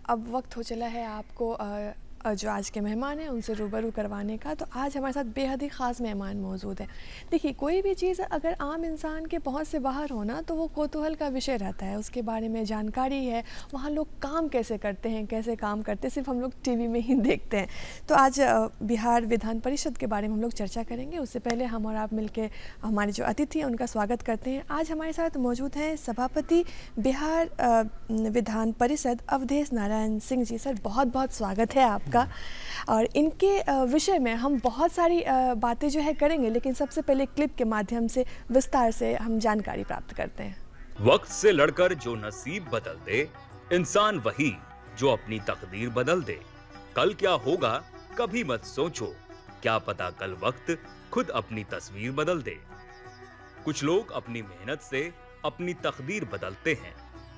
अब वक्त हो चला है आपको जो आज के मेहमान हैं उनसे रूबरू करवाने का। तो आज हमारे साथ बेहद ही ख़ास मेहमान मौजूद हैं। देखिए, कोई भी चीज़ अगर आम इंसान के पहुंच से बाहर हो ना, तो वो कौतूहल का विषय रहता है, उसके बारे में जानकारी है, वहाँ लोग काम कैसे करते हैं, कैसे काम करते हैं, सिर्फ हम लोग टीवी में ही देखते हैं। तो आज बिहार विधान परिषद के बारे में हम लोग चर्चा करेंगे। उससे पहले हम और आप मिलकर हमारे जो अतिथि हैं उनका स्वागत करते हैं। आज हमारे साथ मौजूद हैं सभापति बिहार विधान परिषद अवधेश नारायण सिंह जी। सर, बहुत बहुत स्वागत है आपका। और इनके विषय में हम बहुत सारी बातें जो है करेंगे, लेकिन सबसे पहले क्लिप के माध्यम से विस्तार से हम जानकारी प्राप्त करते हैं। वक्त से लड़कर जो नसीब बदल दे, इंसान वही जो अपनी तकदीर बदल दे। कल क्या होगा कभी मत सोचो, क्या पता कल वक्त खुद अपनी तस्वीर बदल दे। कुछ लोग अपनी मेहनत से अपनी तकदीर बदलते हैं।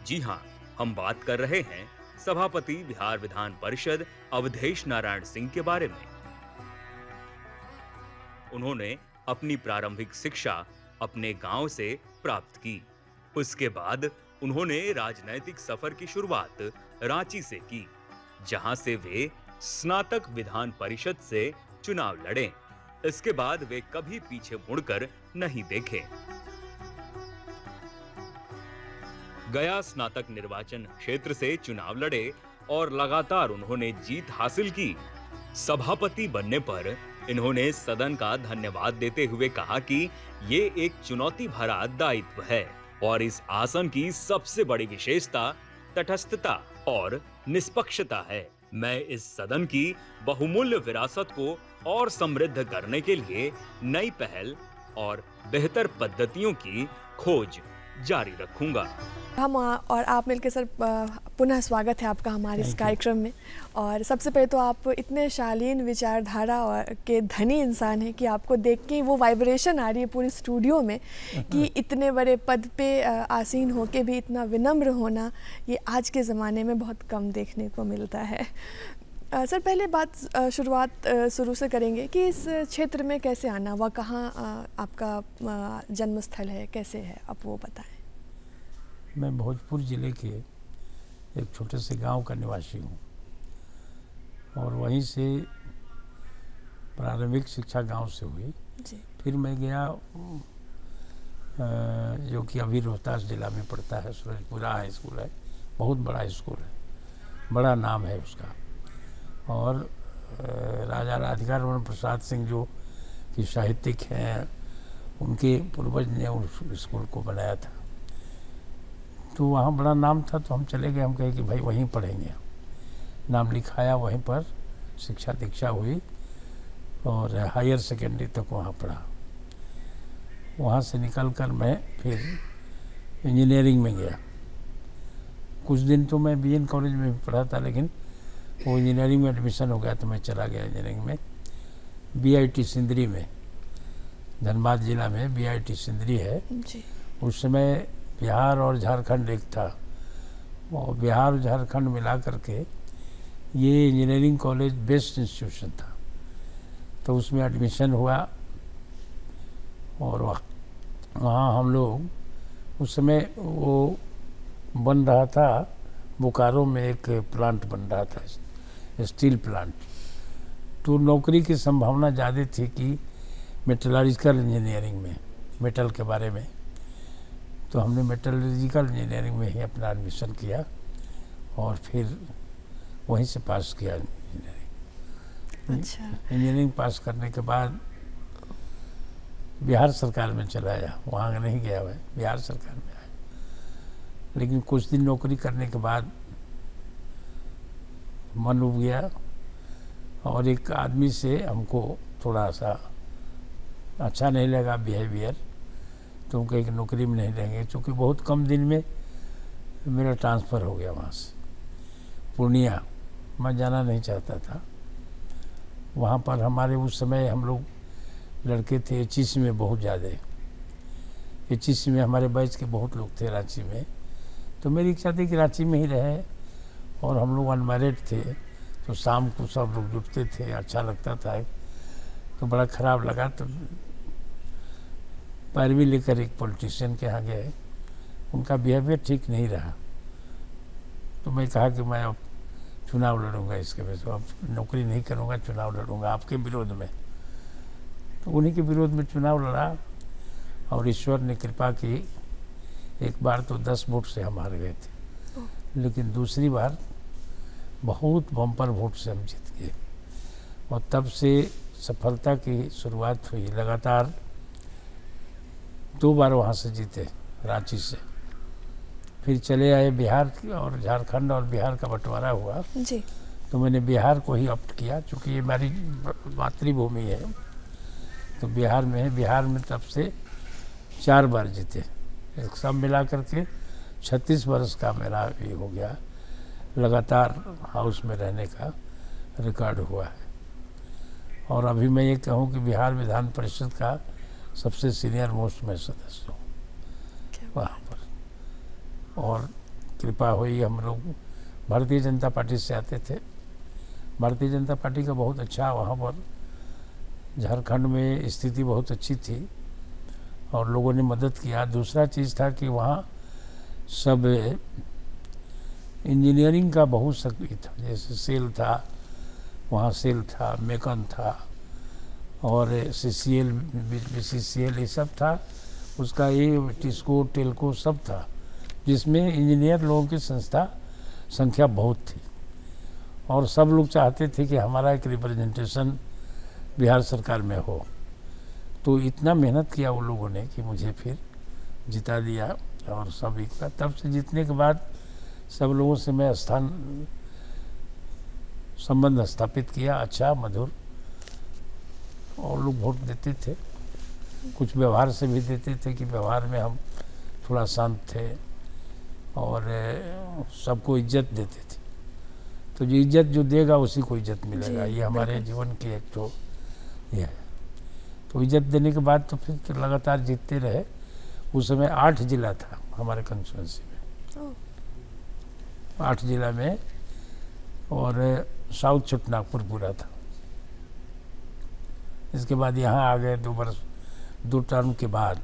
जी हाँ, हम बात कर रहे हैं सभापति बिहार विधान परिषद अवधेश नारायण सिंह के बारे में। उन्होंने अपनी प्रारंभिक शिक्षा अपने गांव से प्राप्त की। उसके बाद उन्होंने राजनैतिक सफर की शुरुआत रांची से की, जहां से वे स्नातक विधान परिषद से चुनाव लड़े। इसके बाद वे कभी पीछे मुड़कर नहीं देखे। गया स्नातक निर्वाचन क्षेत्र से चुनाव लड़े और लगातार उन्होंने जीत हासिल की। सभापति बनने पर इन्होंने सदन का धन्यवाद देते हुए कहा कि ये एक चुनौती भरा दायित्व है और इस आसन की सबसे बड़ी विशेषता तटस्थता और निष्पक्षता है। मैं इस सदन की बहुमूल्य विरासत को और समृद्ध करने के लिए नई पहल और बेहतर पद्धतियों की खोज जारी रखूंगा। हम और आप मिलकर सर पुनः स्वागत है आपका हमारे इस कार्यक्रम में। और सबसे पहले तो आप इतने शालीन विचारधारा और के धनी इंसान हैं कि आपको देख के वो वाइब्रेशन आ रही है पूरे स्टूडियो में कि इतने बड़े पद पे आसीन होके भी इतना विनम्र होना, ये आज के ज़माने में बहुत कम देखने को मिलता है। सर, पहले बात शुरू से करेंगे कि इस क्षेत्र में कैसे आना हुआ, कहाँ आपका जन्मस्थल है, कैसे है, आप वो बताएं। मैं भोजपुर ज़िले के एक छोटे से गांव का निवासी हूं और वहीं से प्रारंभिक शिक्षा गांव से हुई। फिर मैं गया जो कि अभी रोहतास जिला में पड़ता है, सूरजपुरा हाई स्कूल है, बहुत बड़ा स्कूल है, बड़ा नाम है उसका। और राजा राधिका रमन प्रसाद सिंह जो कि साहित्यिक हैं, उनके पूर्वज ने उस स्कूल को बनाया था। तो वहाँ बड़ा नाम था, तो हम चले गए। हम कहे कि भाई वहीं पढ़ेंगे। नाम लिखाया, वहीं पर शिक्षा दीक्षा हुई और हायर सेकेंडरी तक वहाँ पढ़ा। वहाँ से निकलकर मैं फिर इंजीनियरिंग में गया। कुछ दिन तो मैं बीएन कॉलेज में भी पढ़ा था, लेकिन वो इंजीनियरिंग में एडमिशन हो गया तो मैं चला गया इंजीनियरिंग में। बीआईटी सिंदरी में, धनबाद जिला में बीआईटी सिंदरी है जी। उस समय बिहार और झारखंड एक था, और बिहार और झारखंड मिला करके ये इंजीनियरिंग कॉलेज बेस्ट इंस्टीट्यूशन था। तो उसमें एडमिशन हुआ और वहाँ हम लोग उस समय वो बन रहा था, बोकारो में एक प्लांट बन रहा था, स्टील प्लांट। तो नौकरी की संभावना ज़्यादा थी कि मेटलर्जिकल इंजीनियरिंग में, मेटल के बारे में। तो हमने मेटलर्जिकल इंजीनियरिंग में ही अपना एडमिशन किया और फिर वहीं से पास किया इंजीनियरिंग। अच्छा। इंजीनियरिंग पास करने के बाद बिहार सरकार में चला आया। वहाँ नहीं गया मैं, बिहार सरकार में आया। लेकिन कुछ दिन नौकरी करने के बाद मन उब गया और एक आदमी से हमको थोड़ा सा अच्छा नहीं लगा बिहेवियर, तो हम कहीं नौकरी में नहीं रहेंगे। क्योंकि बहुत कम दिन में मेरा ट्रांसफ़र हो गया वहाँ से पूर्णिया। मैं जाना नहीं चाहता था वहाँ पर। हमारे उस समय हम लोग लड़के थे एचईसी में बहुत ज़्यादा। एचईसी में हमारे बैच के बहुत लोग थे रांची में। तो मेरी इच्छा थी कि रांची में ही रहे, और हम लोग अनमैरिड थे। तो शाम को सब लोग जुटते थे, अच्छा लगता था। तो बड़ा ख़राब लगा, तो पैरवी लेकर एक पॉलिटिशियन के यहाँ गए। उनका बिहेवियर ठीक नहीं रहा। तो मैं कहा कि मैं अब चुनाव लड़ूंगा इसके वजह से, अब नौकरी नहीं करूंगा, चुनाव लड़ूंगा आपके विरोध में। तो उन्हीं के विरोध में चुनाव लड़ा और ईश्वर ने कृपा की। एक बार तो 10 वोट से हम हार गए थे, लेकिन दूसरी बार बहुत बम्पर वोट से हम जीत गए और तब से सफलता की शुरुआत हुई। लगातार 2 बार वहाँ से जीते, रांची से। फिर चले आए बिहार और झारखंड, और बिहार का बंटवारा हुआ जी। तो मैंने बिहार को ही ऑप्ट किया, चूँकि ये हमारी मातृभूमि है। तो बिहार में है, बिहार में तब से 4 बार जीते। सब मिला करके 36 वर्ष का मेरा ये हो गया, लगातार हाउस में रहने का रिकॉर्ड हुआ है। और अभी मैं ये कहूँ कि बिहार विधान परिषद का सबसे सीनियर मोस्ट मैं सदस्य हूँ वहाँ पर। और कृपा हुई, हम लोग भारतीय जनता पार्टी से आते थे। भारतीय जनता पार्टी का बहुत अच्छा वहाँ पर झारखंड में स्थिति बहुत अच्छी थी और लोगों ने मदद किया। दूसरा चीज़ था कि वहाँ सब इंजीनियरिंग का बहुत सक्रिय था, जैसे सेल था, वहाँ सेल था, मेकन था और CCL, BCCL ये सब था। उसका ये टिस्को, टेल्को सब था, जिसमें इंजीनियर लोगों की संख्या बहुत थी। और सब लोग चाहते थे कि हमारा एक रिप्रेजेंटेशन बिहार सरकार में हो। तो इतना मेहनत किया वो लोगों ने कि मुझे फिर जिता दिया। और सब एक बार तब से जीतने के बाद सब लोगों से मैं संबंध स्थापित किया, अच्छा मधुर। और लोग वोट देते थे, कुछ व्यवहार से भी देते थे कि व्यवहार में हम थोड़ा शांत थे और सबको इज्जत देते थे। तो जो इज्जत जो देगा उसी को इज्जत मिलेगा, ये हमारे जीवन की एक तो ये है। तो इज्जत देने के बाद तो फिर तो लगातार जीतते रहे। उस समय 8 जिला था हमारे कंस्टिट्यूंसी में, 8 जिला में, और साउथ छोटनागपुर पूरा था। इसके बाद यहाँ आ गए 2 वर्ष, 2 टर्म के बाद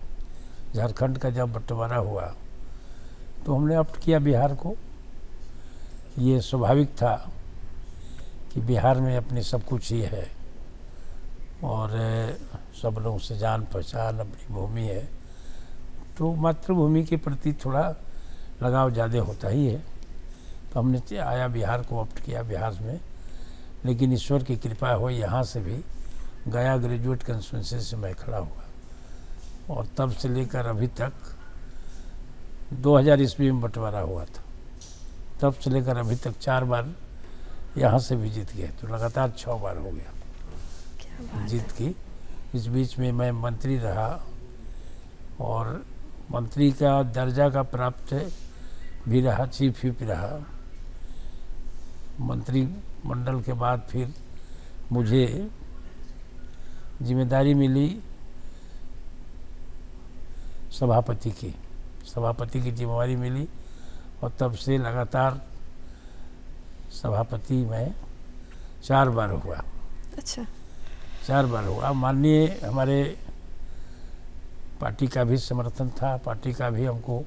झारखंड का जब बंटवारा हुआ तो हमने ऑप्ट किया बिहार को। ये स्वाभाविक था कि बिहार में अपनी सब कुछ ही है और सब लोगों से जान पहचान, अपनी भूमि है, तो मातृभूमि के प्रति थोड़ा लगाव ज़्यादा होता ही है। तो हमने आया बिहार को ऑप्ट किया बिहार में। लेकिन ईश्वर की कृपा हुई, यहाँ से भी गया ग्रेजुएट कंस्टिट्यूंसी से मैं खड़ा हुआ और तब से लेकर अभी तक 2000 ईस्वी में बंटवारा हुआ था, तब से लेकर अभी तक 4 बार यहाँ से भी जीत गए। तो लगातार 6 बार हो गया जीत की। इस बीच में मैं मंत्री रहा और मंत्री का दर्जा का प्राप्त भी रहा, चीफ व्हिप रहा। मंत्रिमंडल के बाद फिर मुझे जिम्मेदारी मिली सभापति की जिम्मेदारी मिली और तब से लगातार सभापति में 4 बार हुआ। अच्छा, 4 बार हुआ। माननीय हमारे पार्टी का भी समर्थन था, पार्टी का भी हमको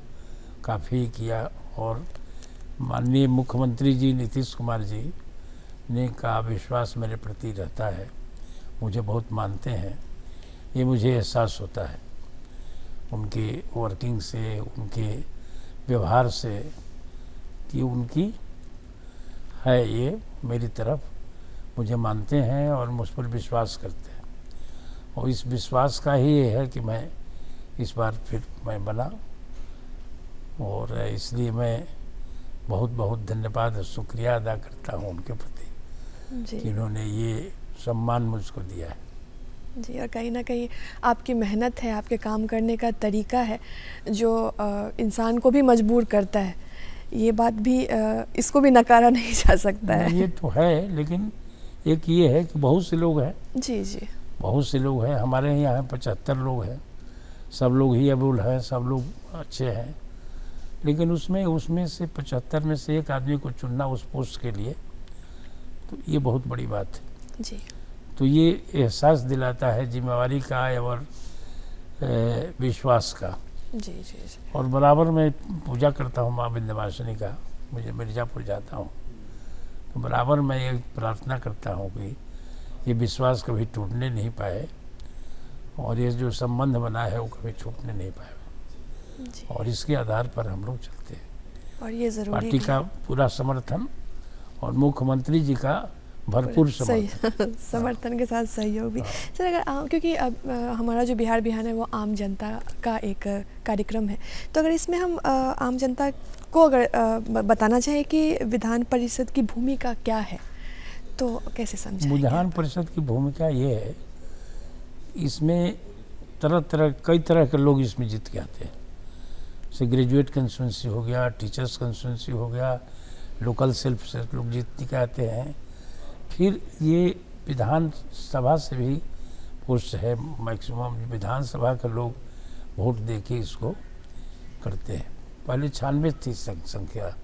काफ़ी किया और माननीय मुख्यमंत्री जी नीतीश कुमार जी ने का विश्वास मेरे प्रति रहता है, मुझे बहुत मानते हैं। ये मुझे एहसास होता है उनके वर्किंग से, उनके व्यवहार से कि उनकी है ये मेरी तरफ, मुझे मानते हैं और मुझ पर विश्वास करते हैं। और इस विश्वास का ही ये है कि मैं इस बार फिर मैं बना और इसलिए मैं बहुत बहुत धन्यवाद और शुक्रिया अदा करता हूँ उनके प्रति कि उन्होंने ये सम्मान मुझको दिया है। जी, और कहीं ना कहीं आपकी मेहनत है, आपके काम करने का तरीका है जो इंसान को भी मजबूर करता है। ये बात भी इसको भी नकारा नहीं जा सकता है। ये तो है, लेकिन एक ये है कि बहुत से लोग हैं। जी जी, बहुत से लोग हैं हमारे यहाँ 75 लोग हैं, सब लोग ही अबुल हैं, सब लोग अच्छे हैं। लेकिन उसमें से 75 में से एक आदमी को चुनना उस पोस्ट के लिए, तो ये बहुत बड़ी बात है जी। तो ये एहसास दिलाता है जिम्मेवारी का और विश्वास का। जी जी जी। और बराबर मैं पूजा करता हूँ माँ विंध्यवासिनी का। मुझे मिर्ज़ापुर जाता हूँ तो बराबर मैं ये प्रार्थना करता हूँ कि ये विश्वास कभी टूटने नहीं पाए और ये जो संबंध बना है वो कभी छूटने नहीं पाए जी। और इसके आधार पर हम लोग चलते हैं। और ये ज़रूरी पार्टी भी का पूरा समर्थन और मुख्यमंत्री जी का भरपूर सही समर्थन। समर्थन के साथ सहयोग भी। सर अगर क्योंकि अब हमारा जो बिहार बिहान है वो आम जनता का एक कार्यक्रम है, तो अगर इसमें हम आम जनता को अगर बताना चाहें कि विधान परिषद की भूमिका क्या है तो कैसे समझाएंगे? विधान परिषद की भूमिका ये है, इसमें कई तरह के लोग इसमें जीत के आते हैं। जैसे ग्रेजुएट कंस्टिट्यूंसी हो गया, टीचर्स कंस्टिट्यूंसी हो गया, लोकल सेल्फ से लोग जीत के आते हैं। फिर ये विधान सभा से भी पोस्ट है, मैक्सिमम विधानसभा के लोग वोट दे के इसको करते हैं। पहले 96 थी संख्या,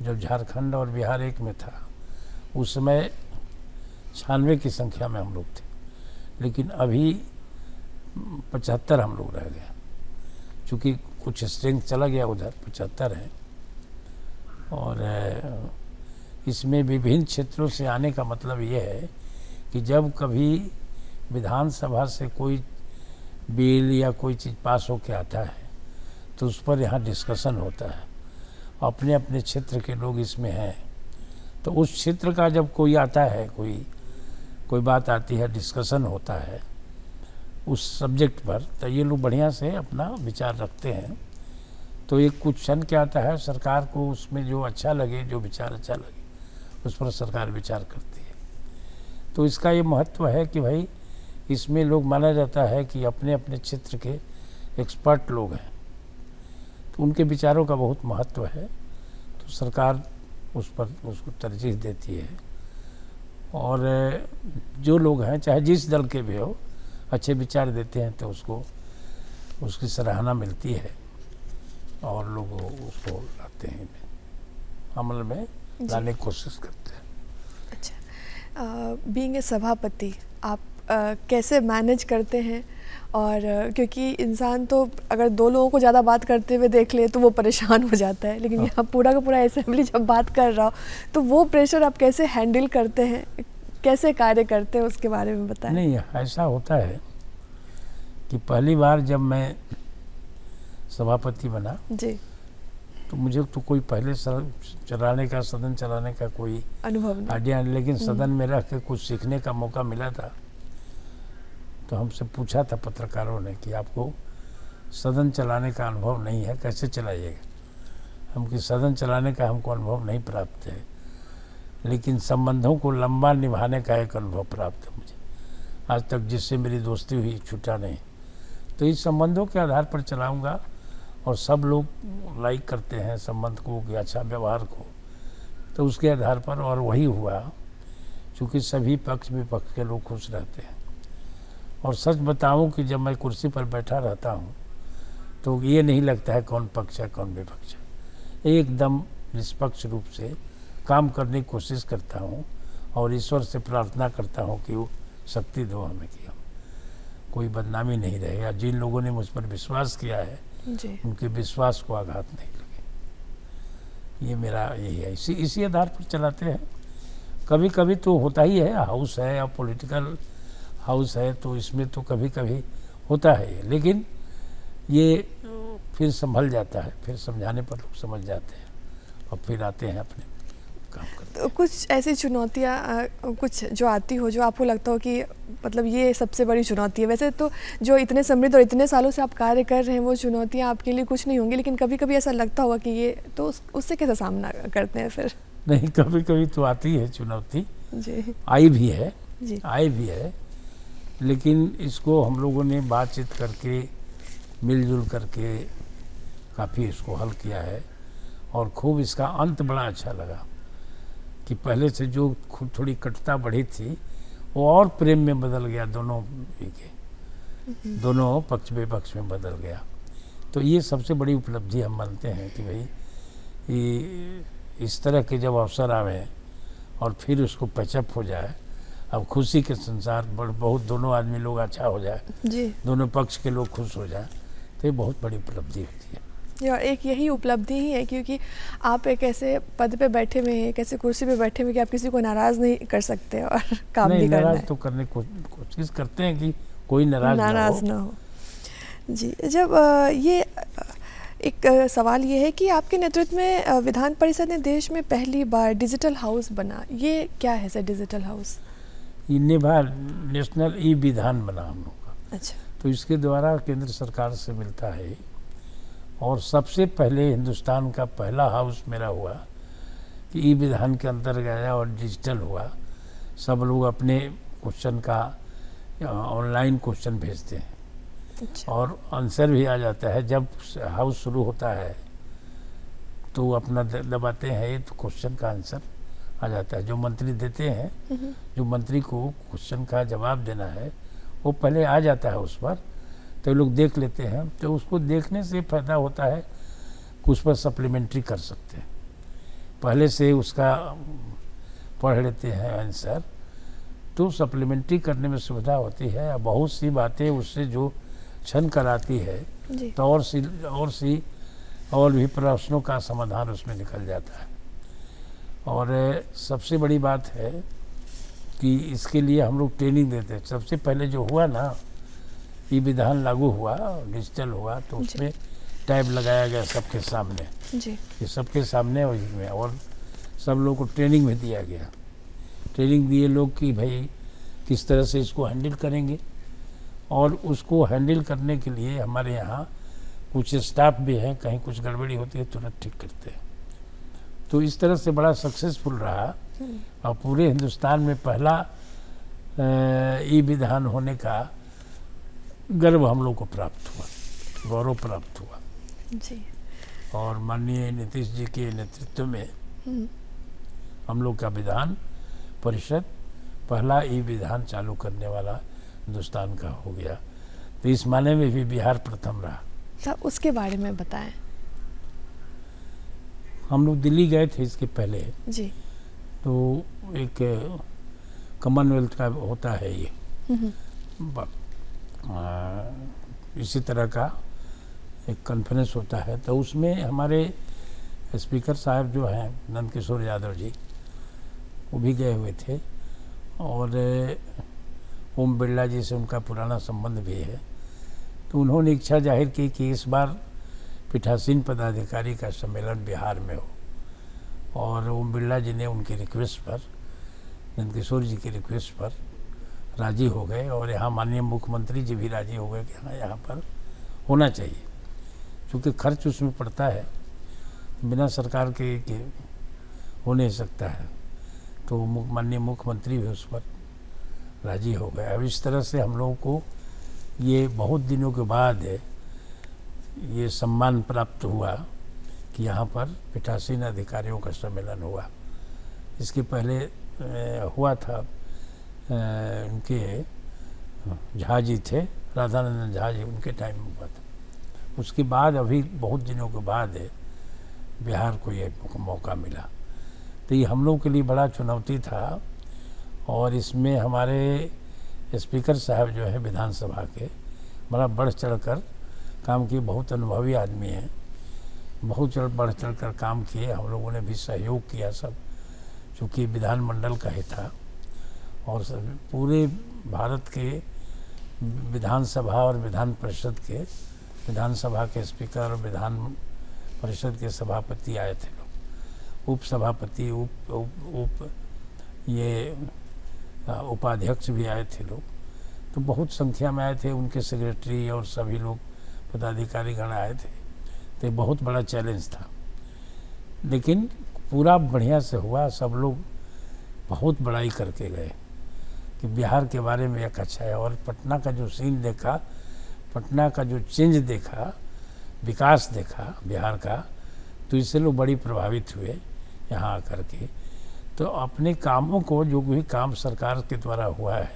जब झारखंड और बिहार एक में था उस समय 96 की संख्या में हम लोग थे, लेकिन अभी 75 हम लोग रह गए, चूँकि कुछ स्ट्रेंथ चला गया उधर, 75 है। और इसमें विभिन्न क्षेत्रों से आने का मतलब ये है कि जब कभी विधानसभा से कोई बिल या कोई चीज़ पास होके आता है तो उस पर यहाँ डिस्कशन होता है। अपने अपने क्षेत्र के लोग इसमें हैं, तो उस क्षेत्र का जब कोई आता है, कोई बात आती है, डिस्कशन होता है उस सब्जेक्ट पर, तो ये लोग बढ़िया से अपना विचार रखते हैं। तो एक कुछ क्षण क्या आता है, सरकार को उसमें जो अच्छा लगे, जो विचार अच्छा लगे, उस पर सरकार विचार करती है। तो इसका ये महत्व है कि भाई इसमें लोग माना जाता है कि अपने अपने क्षेत्र के एक्सपर्ट लोग हैं, तो उनके विचारों का बहुत महत्व है। तो सरकार उसको तरजीह देती है। और जो लोग हैं, चाहे जिस दल के भी हो, अच्छे विचार देते हैं तो उसकी सराहना मिलती है और लोग उसको लाते हैं, अमल में लाने की कोशिश करते हैं। अच्छा, बीइंग ए सभापति आप कैसे मैनेज करते हैं? और क्योंकि इंसान तो अगर दो लोगों को ज़्यादा बात करते हुए देख ले तो वो परेशान हो जाता है, लेकिन यहाँ पूरा का पूरा असेंबली जब बात कर रहा हो तो वो प्रेशर आप कैसे हैंडल करते हैं, कैसे कार्य करते हैं, उसके बारे में बताएं। नहीं, ऐसा होता है कि पहली बार जब मैं सभापति बना जी, तो मुझे तो कोई पहले सदन चलाने का कोई अनुभव नहीं, आइडिया नहीं, लेकिन सदन में रह के कुछ सीखने का मौका मिला था। तो हमसे पूछा था पत्रकारों ने कि आपको सदन चलाने का अनुभव नहीं है, कैसे चलाइएगा? हम कि सदन चलाने का हमको अनुभव नहीं प्राप्त है, लेकिन संबंधों को लंबा निभाने का एक अनुभव प्राप्त है मुझे। आज तक जिससे मेरी दोस्ती हुई छूटा नहीं, तो इस संबंधों के आधार पर चलाऊँगा। और सब लोग लाइक करते हैं संबंध को, कि अच्छा व्यवहार को, तो उसके आधार पर, और वही हुआ, क्योंकि सभी पक्ष विपक्ष के लोग खुश रहते हैं। और सच बताऊं कि जब मैं कुर्सी पर बैठा रहता हूं तो ये नहीं लगता है कौन पक्ष है कौन विपक्ष है। एकदम निष्पक्ष रूप से काम करने की कोशिश करता हूं और ईश्वर से प्रार्थना करता हूं कि वो शक्ति दो हमें, कि हम कोई बदनामी नहीं रहेगा। जिन लोगों ने मुझ पर विश्वास किया है जी, उनके विश्वास को आघात नहीं लगे। ये मेरा यही है, इसी आधार पर चलाते हैं। कभी कभी तो होता ही है, हाउस है या पॉलिटिकल हाउस है, तो इसमें तो कभी कभी होता है, लेकिन ये फिर संभल जाता है, फिर समझाने पर लोग समझ जाते हैं और फिर आते हैं अपने काम करते हैं। तो कुछ ऐसी चुनौतियाँ कुछ जो आती हो, जो आपको लगता हो कि मतलब ये सबसे बड़ी चुनौती है? वैसे तो जो इतने समृद्ध और इतने सालों से आप कार्य कर रहे हैं, वो चुनौतियाँ आपके लिए कुछ नहीं होंगी, लेकिन कभी कभी ऐसा लगता होगा कि ये, तो उससे कैसे सामना करते हैं फिर? नहीं, कभी कभी तो आती है चुनौती, जी, आई भी है जी, आई भी है, लेकिन इसको हम लोगों ने बातचीत करके, मिलजुल करके काफ़ी इसको हल किया है। और खूब इसका अंत बड़ा अच्छा लगा कि पहले से जो खूब थोड़ी कटुता बढ़ी थी वो और प्रेम में बदल गया, दोनों पक्ष विपक्ष में बदल गया। तो ये सबसे बड़ी उपलब्धि हम मानते हैं कि भाई ये इस तरह के जब अवसर आवे और फिर उसको पैचअप हो जाए, अब खुशी के संसार बहुत, दोनों आदमी लोग अच्छा हो जाए, जी, दोनों पक्ष के लोग खुश हो जाए, तो ये बहुत बड़ी उपलब्धि होती है। जी, और एक यही उपलब्धि ही है क्योंकि आप एक ऐसे पद पे बैठे हुए हैं, एक ऐसे कुर्सी पे बैठे हुए कि आप किसी को नाराज़ नहीं कर सकते और काम नहीं, भी करना नाराज़ है। तो करने को कोशिश करते हैं कि कोई नाराज़ ना हो। जी, जब ये एक सवाल ये है कि आपके नेतृत्व में विधान परिषद ने देश में पहली बार डिजिटल हाउस बना, ये क्या है सर डिजिटल हाउस? इन्ने बार नेशनल ई विधान बना हम लोग का। अच्छा। तो इसके द्वारा केंद्र सरकार से मिलता है और सबसे पहले हिंदुस्तान का पहला हाउस मेरा हुआ कि ई विधान के अंतर्गत गया और डिजिटल हुआ। सब लोग अपने क्वेश्चन का ऑनलाइन क्वेश्चन भेजते हैं। अच्छा। और आंसर भी आ जाता है। जब हाउस शुरू होता है तो अपना दबाते हैं तो क्वेश्चन का आंसर आ जाता है। जो मंत्री देते हैं, जो मंत्री को क्वेश्चन का जवाब देना है वो पहले आ जाता है उस पर, तो लोग देख लेते हैं। तो उसको देखने से फ़ायदा होता है कि उस पर सप्लीमेंट्री कर सकते हैं। पहले से उसका पढ़ लेते हैं आंसर, तो सप्लीमेंट्री करने में सुविधा होती है। बहुत सी बातें उससे जो क्षण कराती है तो और भी प्रश्नों का समाधान उसमें निकल जाता है। और सबसे बड़ी बात है कि इसके लिए हम लोग ट्रेनिंग देते हैं। सबसे पहले जो हुआ ना, ये विधान लागू हुआ, डिजिटल हुआ, तो उसमें टैब लगाया गया सबके सामने जी। ये सबके सामने में, और सब लोगों को ट्रेनिंग भी दिया गया। ट्रेनिंग दिए लोग कि भाई किस तरह से इसको हैंडल करेंगे, और उसको हैंडल करने के लिए हमारे यहाँ कुछ स्टाफ भी हैं, कहीं कुछ गड़बड़ी होती है तुरंत ठीक करते हैं। तो इस तरह से बड़ा सक्सेसफुल रहा और पूरे हिंदुस्तान में पहला ई विधान होने का गर्व हम लोग को प्राप्त हुआ, गौरव प्राप्त हुआ। जी। और माननीय नीतीश जी के नेतृत्व में हम लोग का विधान परिषद पहला ई विधान चालू करने वाला हिंदुस्तान का हो गया। तो इस माने में भी बिहार प्रथम रहा। सर उसके बारे में बताएं। हम लोग दिल्ली गए थे इसके पहले। जी। तो एक कॉमनवेल्थ का होता है ये, इसी तरह का एक कॉन्फ्रेंस होता है। तो उसमें हमारे स्पीकर साहब जो हैं नंद किशोर यादव जी, वो भी गए हुए थे। और ओम बिरला जी से उनका पुराना संबंध भी है। तो उन्होंने इच्छा जाहिर की कि इस बार पीठासीन पदाधिकारी का सम्मेलन बिहार में हो। और ओम बिरला जी ने उनकी रिक्वेस्ट पर, नंदकिशोर जी की रिक्वेस्ट पर राजी हो गए। और यहाँ माननीय मुख्यमंत्री जी भी राजी हो गए कि हाँ यहाँ पर होना चाहिए, क्योंकि खर्च उसमें पड़ता है, बिना सरकार के हो नहीं सकता है। तो माननीय मुख्यमंत्री भी उस पर राजी हो गए। अब इस तरह से हम लोगों को ये बहुत दिनों के बाद ये सम्मान प्राप्त हुआ कि यहाँ पर पीठासीन अधिकारियों का सम्मेलन हुआ। इसके पहले हुआ था, उनके झा जी थे, राधानंदन झा जी, उनके टाइम में हुआ था। उसके बाद अभी बहुत दिनों के बाद बिहार को ये मौका मिला। तो ये हम लोग के लिए बड़ा चुनौती था। और इसमें हमारे स्पीकर साहब जो है विधानसभा के, बड़ा बढ़ चढ़ कर काम किए। बहुत अनुभवी आदमी हैं, बहुत बढ़ चढ़ कर काम किए। हम लोगों ने भी सहयोग किया सब, चूँकि विधानमंडल का ही था। और पूरे भारत के विधानसभा और विधान परिषद के, विधानसभा के स्पीकर और विधान परिषद के सभापति आए थे लोग, उप सभापति, उपाध्यक्ष भी आए थे लोग। तो बहुत संख्या में आए थे, उनके सेक्रेटरी और सभी लोग पदाधिकारी गण आए थे। तो बहुत बड़ा चैलेंज था, लेकिन पूरा बढ़िया से हुआ। सब लोग बहुत बड़ाई करके गए कि बिहार के बारे में एक अच्छा है। और पटना का जो सीन देखा, पटना का जो चेंज देखा, विकास देखा बिहार का, तो इससे लोग बड़ी प्रभावित हुए यहाँ आकर के। तो अपने कामों को, जो भी काम सरकार के द्वारा हुआ है,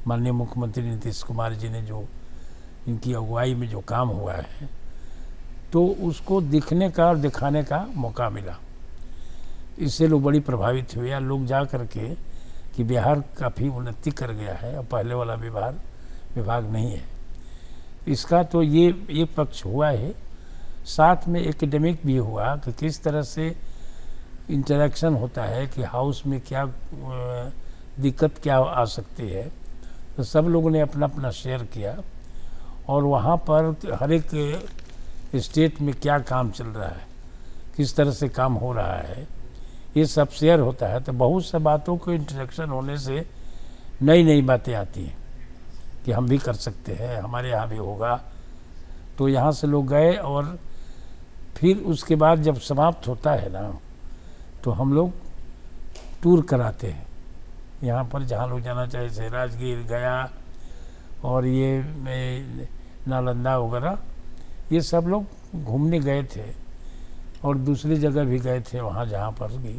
माननीय मुख्यमंत्री नीतीश कुमार जी ने जो इनकी अगुवाई में जो काम हुआ है, तो उसको दिखने का और दिखाने का मौका मिला। इससे लोग बड़ी प्रभावित हुए। या लोग जा कर के कि बिहार काफ़ी उन्नति कर गया है और पहले वाला विभाग नहीं है। इसका तो ये पक्ष हुआ है साथ में एकेडमिक भी हुआ कि किस तरह से इंटरेक्शन होता है कि हाउस में क्या दिक्कत क्या आ सकती है। तो सब लोगों ने अपना अपना शेयर किया और वहाँ पर हर एक स्टेट में क्या काम चल रहा है, किस तरह से काम हो रहा है, ये सब शेयर होता है। तो बहुत से बातों को इंटरेक्शन होने से नई नई बातें आती हैं कि हम भी कर सकते हैं, हमारे यहाँ भी होगा। तो यहाँ से लोग गए और फिर उसके बाद जब समाप्त होता है ना, तो हम लोग टूर कराते हैं यहाँ पर जहाँ लोग जाना चाहे, जैसे राजगीर, गया और ये नालंदा वगैरह, ये सब लोग घूमने गए थे। और दूसरी जगह भी गए थे वहाँ जहाँ पर भी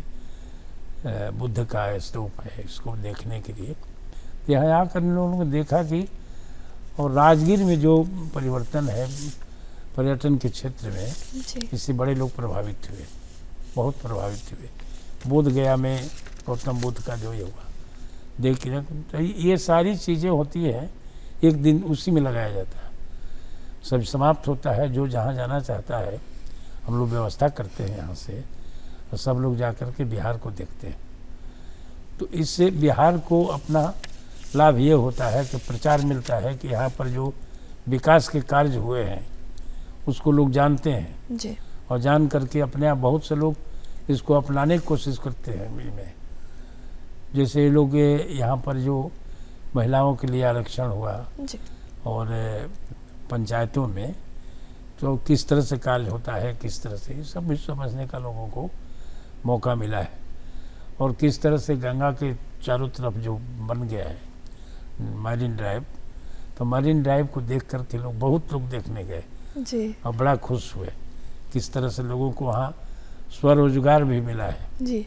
बुद्ध का स्तूप है, इसको देखने के लिए। यहाँ आकर इन लोगों ने देखा कि और राजगीर में जो परिवर्तन है पर्यटन के क्षेत्र में, इससे बड़े लोग प्रभावित हुए, बहुत प्रभावित हुए। बोध गया में गौतम बुद्ध का जो ये हुआ देख के, तो ये सारी चीज़ें होती हैं, एक दिन उसी में लगाया जाता है। सब समाप्त होता है, जो जहाँ जाना चाहता है हम लोग व्यवस्था करते हैं यहाँ से, और सब लोग जा कर के बिहार को देखते हैं। तो इससे बिहार को अपना लाभ ये होता है कि प्रचार मिलता है कि यहाँ पर जो विकास के कार्य हुए हैं उसको लोग जानते हैं जी। और जान करके अपने आप बहुत से लोग इसको अपनाने की कोशिश करते हैं। में जैसे ये लोग यहाँ पर जो महिलाओं के लिए आरक्षण हुआ जी। और पंचायतों में तो किस तरह से कार्य होता है, किस तरह से, सब भी समझने का लोगों को मौका मिला है। और किस तरह से गंगा के चारों तरफ जो बन गया है मरीन ड्राइव, तो मरीन ड्राइव को देख कर के लोग, बहुत लोग देखने गए जी। और बड़ा खुश हुए। किस तरह से लोगों को वहाँ स्वरोजगार भी मिला है जी।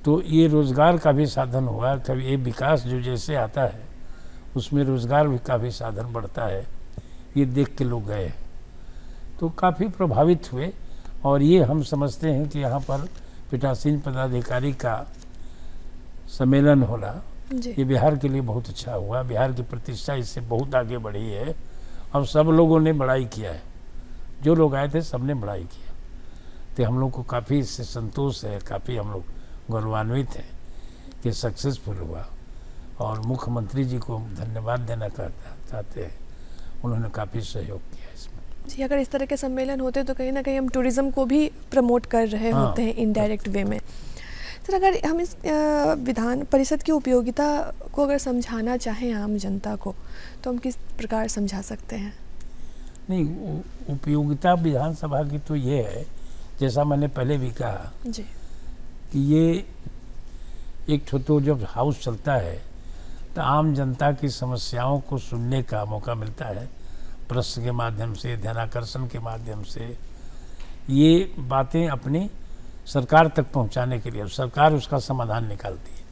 तो ये रोज़गार का भी साधन हुआ। कभी ये विकास जो जैसे आता है उसमें रोज़गार भी का भी साधन बढ़ता है, ये देख के लोग गए तो काफ़ी प्रभावित हुए। और ये हम समझते हैं कि यहाँ पर पीठासीन पदाधिकारी का सम्मेलन होना ये बिहार के लिए बहुत अच्छा हुआ। बिहार की प्रतिष्ठा इससे बहुत आगे बढ़ी है और सब लोगों ने बड़ाई किया है, जो लोग आए थे सब ने बड़ाई किया। तो हम लोग को काफ़ी इससे संतोष है, काफ़ी हम लोग गौरवान्वित हैं कि सक्सेसफुल हुआ। और मुख्यमंत्री जी को धन्यवाद देना चाहते हैं, उन्होंने काफ़ी सहयोग किया इसमें। जी, अगर इस तरह के सम्मेलन होते तो कहीं ना कहीं हम टूरिज़्म को भी प्रमोट कर रहे होते हैं इनडायरेक्ट वे में। सर, अगर हम इस विधान परिषद की उपयोगिता को अगर समझाना चाहें आम जनता को, तो हम किस प्रकार समझा सकते हैं? नहीं, उपयोगिता विधानसभा की तो ये है, जैसा मैंने पहले भी कहा जी, कि ये एक तो जब हाउस चलता है तो आम जनता की समस्याओं को सुनने का मौका मिलता है, प्रश्न के माध्यम से, ध्यानाकर्षण के माध्यम से, ये बातें अपनी सरकार तक पहुंचाने के लिए सरकार उसका समाधान निकालती है।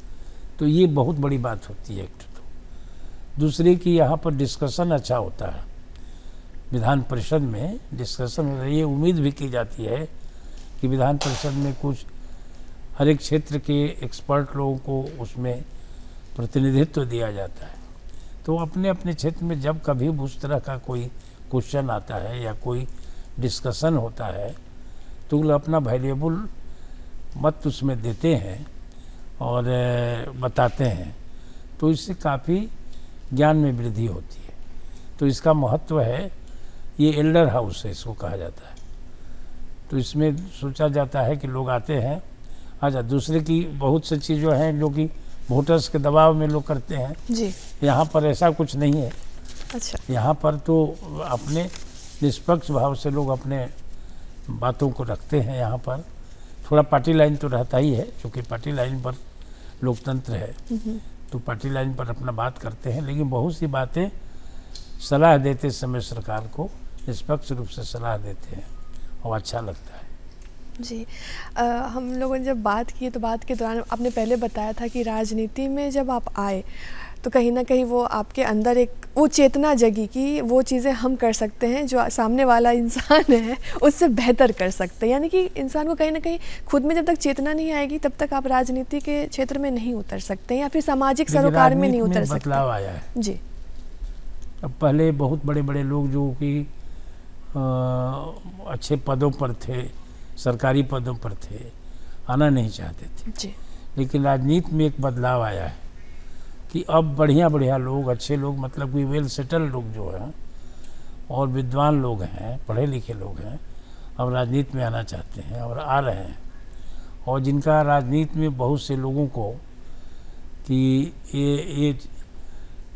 तो ये बहुत बड़ी बात होती है। एक तो दूसरे की यहाँ पर डिस्कशन अच्छा होता है, विधान परिषद में डिस्कशन हो रही है। उम्मीद भी की जाती है कि विधान परिषद में कुछ हर एक क्षेत्र के एक्सपर्ट लोगों को उसमें प्रतिनिधित्व दिया जाता है। तो अपने अपने क्षेत्र में जब कभी उस तरह का कोई क्वेश्चन आता है या कोई डिस्कशन होता है तो लोग अपना वैल्यूएबल मत उसमें देते हैं और बताते हैं, तो इससे काफ़ी ज्ञान में वृद्धि होती है। तो इसका महत्व है, ये एल्डर हाउस है इसको कहा जाता है। तो इसमें सोचा जाता है कि लोग आते हैं। अच्छा, दूसरे की बहुत सी चीज़ें हैं जो कि वोटर्स के दबाव में लोग करते हैं जी। यहाँ पर ऐसा कुछ नहीं है। अच्छा, यहाँ पर तो अपने निष्पक्ष भाव से लोग अपने बातों को रखते हैं। यहाँ पर थोड़ा पार्टी लाइन तो रहता ही है, क्योंकि पार्टी लाइन पर लोकतंत्र है, तो पार्टी लाइन पर अपना बात करते हैं। लेकिन बहुत सी बातें सलाह देते समय सरकार को निष्पक्ष रूप से सलाह देते हैं और अच्छा लगता है। जी। हम लोगों ने जब बात की तो बात के दौरान आपने पहले बताया था कि राजनीति में जब आप आए तो कहीं ना कहीं वो आपके अंदर एक वो चेतना जगी कि वो चीज़ें हम कर सकते हैं जो सामने वाला इंसान है उससे बेहतर कर सकते हैं। यानी कि इंसान को कहीं ना कहीं खुद में जब तक चेतना नहीं आएगी तब तक आप राजनीति के क्षेत्र में नहीं उतर सकते या फिर सामाजिक सरोकार में नहीं उतर सकते। बदलाव आया है जी। अब पहले बहुत बड़े बड़े लोग जो कि अच्छे पदों पर थे, सरकारी पदों पर थे, आना नहीं चाहते थे जी। लेकिन राजनीति में एक बदलाव आया है कि अब बढ़िया बढ़िया लोग, अच्छे लोग, मतलब कि वेल सेटल लोग जो हैं और विद्वान लोग हैं, पढ़े लिखे लोग हैं, अब राजनीति में आना चाहते हैं और आ रहे हैं। और जिनका राजनीति में बहुत से लोगों को कि ये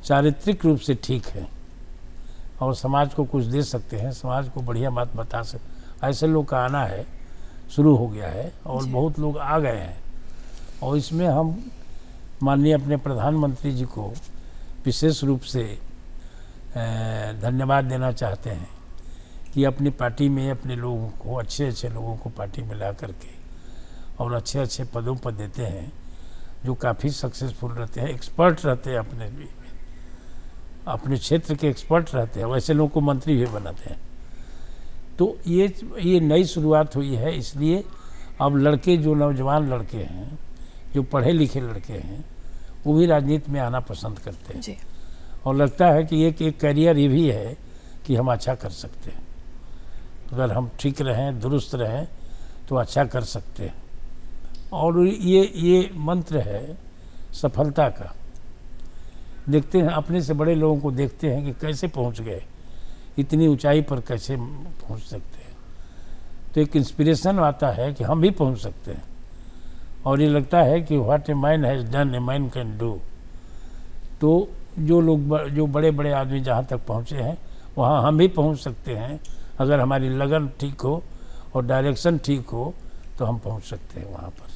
चारित्रिक रूप से ठीक है और समाज को कुछ दे सकते हैं, समाज को बढ़िया बात बता सकते, ऐसे लोग का आना है, शुरू हो गया है और बहुत लोग आ गए हैं। और इसमें हम माननीय अपने प्रधानमंत्री जी को विशेष रूप से धन्यवाद देना चाहते हैं कि अपनी पार्टी में अपने लोगों को, अच्छे अच्छे लोगों को पार्टी में ला करके और अच्छे अच्छे पदों पर देते हैं, जो काफ़ी सक्सेसफुल रहते हैं, एक्सपर्ट रहते हैं, अपने क्षेत्र के एक्सपर्ट रहते हैं, वैसे लोगों को मंत्री भी बनाते हैं। तो ये नई शुरुआत हुई है, इसलिए अब लड़के, जो नौजवान लड़के हैं, जो पढ़े लिखे लड़के हैं, वो भी राजनीति में आना पसंद करते हैं। जी। और लगता है कि एक करियर ये भी है कि हम अच्छा कर सकते हैं, अगर हम ठीक रहें, दुरुस्त रहें तो अच्छा कर सकते हैं। और ये मंत्र है सफलता का। देखते हैं, अपने से बड़े लोगों को देखते हैं कि कैसे पहुंच गए, इतनी ऊंचाई पर कैसे पहुंच सकते हैं, तो एक इंस्पिरेशन आता है कि हम भी पहुंच सकते हैं। और ये लगता है कि what a man has done a man can do. तो जो बड़े बड़े आदमी जहाँ तक पहुँचे हैं, वहाँ हम भी पहुँच सकते हैं। अगर हमारी लगन ठीक हो और डायरेक्शन ठीक हो तो हम पहुँच सकते हैं वहाँ पर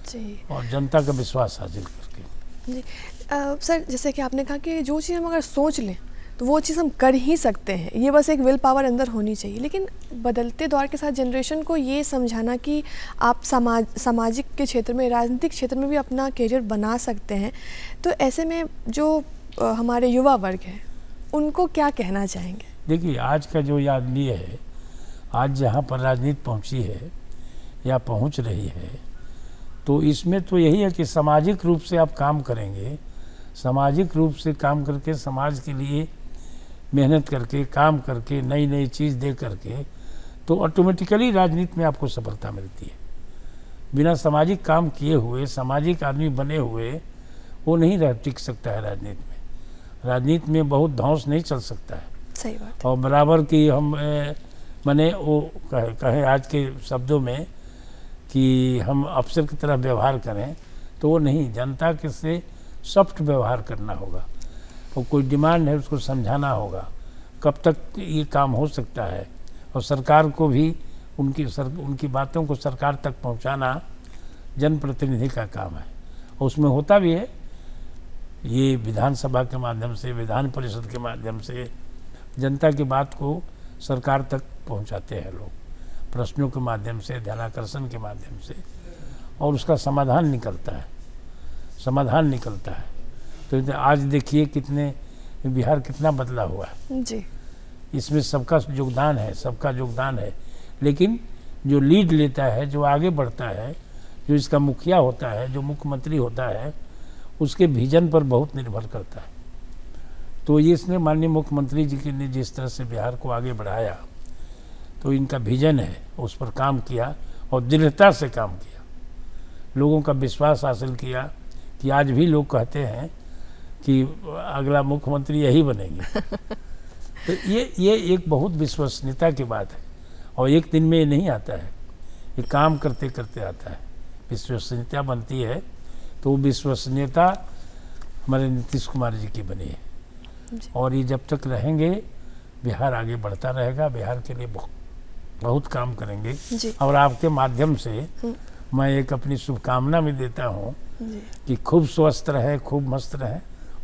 जी। और जनता का विश्वास हासिल करके। जी। सर, जैसे कि आपने कहा कि जो चीज़ हम अगर सोच लें तो वो चीज़ हम कर ही सकते हैं, ये बस एक विल पावर अंदर होनी चाहिए। लेकिन बदलते दौर के साथ जनरेशन को ये समझाना कि आप सामाजिक के क्षेत्र में, राजनीतिक क्षेत्र में भी अपना करियर बना सकते हैं, तो ऐसे में जो हमारे युवा वर्ग है उनको क्या कहना चाहेंगे? देखिए, आज का जो ये आदमी है, आज जहाँ पर राजनीति पहुँची है या पहुँच रही है, तो इसमें तो यही है कि सामाजिक रूप से आप काम करेंगे, सामाजिक रूप से काम करके, समाज के लिए मेहनत करके, काम करके, नई नई चीज़ दे करके, तो ऑटोमेटिकली राजनीति में आपको सफलता मिलती है। बिना सामाजिक काम किए हुए, सामाजिक आदमी बने हुए, वो नहीं रह टिक सकता है राजनीति में। राजनीति में बहुत धौंस नहीं चल सकता है। सही बात। और बराबर की हम माने वो कहें आज के शब्दों में कि हम अफसर की तरह व्यवहार करें, तो वो नहीं, जनता के से सॉफ्ट व्यवहार करना होगा। और कोई डिमांड है उसको समझाना होगा, कब तक ये काम हो सकता है, और सरकार को भी उनकी बातों को सरकार तक पहुंचाना जनप्रतिनिधि का काम है। और उसमें होता भी है, ये विधानसभा के माध्यम से, विधान परिषद के माध्यम से जनता की बात को सरकार तक पहुंचाते हैं लोग, प्रश्नों के माध्यम से, ध्यानाकर्षण के माध्यम से, और उसका समाधान निकलता है। तो आज देखिए कितने, बिहार कितना बदला हुआ है जी। इसमें सबका योगदान है। लेकिन जो लीड लेता है, जो आगे बढ़ता है, जो इसका मुखिया होता है, जो मुख्यमंत्री होता है, उसके विजन पर बहुत निर्भर करता है। तो ये इसने माननीय मुख्यमंत्री जी ने जिस तरह से बिहार को आगे बढ़ाया, तो इनका विजन है, उस पर काम किया और दृढ़ता से काम किया, लोगों का विश्वास हासिल किया कि आज भी लोग कहते हैं कि अगला मुख्यमंत्री यही बनेंगे। तो ये एक बहुत विश्वसनीयता की बात है, और एक दिन में ये नहीं आता है, ये काम करते करते आता है, विश्वसनीयता बनती है। तो विश्वसनीयता हमारे नीतीश कुमार जी की बनी है, और ये जब तक रहेंगे बिहार आगे बढ़ता रहेगा, बिहार के लिए बहुत काम करेंगे। और आपके माध्यम से मैं एक अपनी शुभकामना भी देता हूँ कि खूब स्वस्थ रहे, खूब मस्त रहे,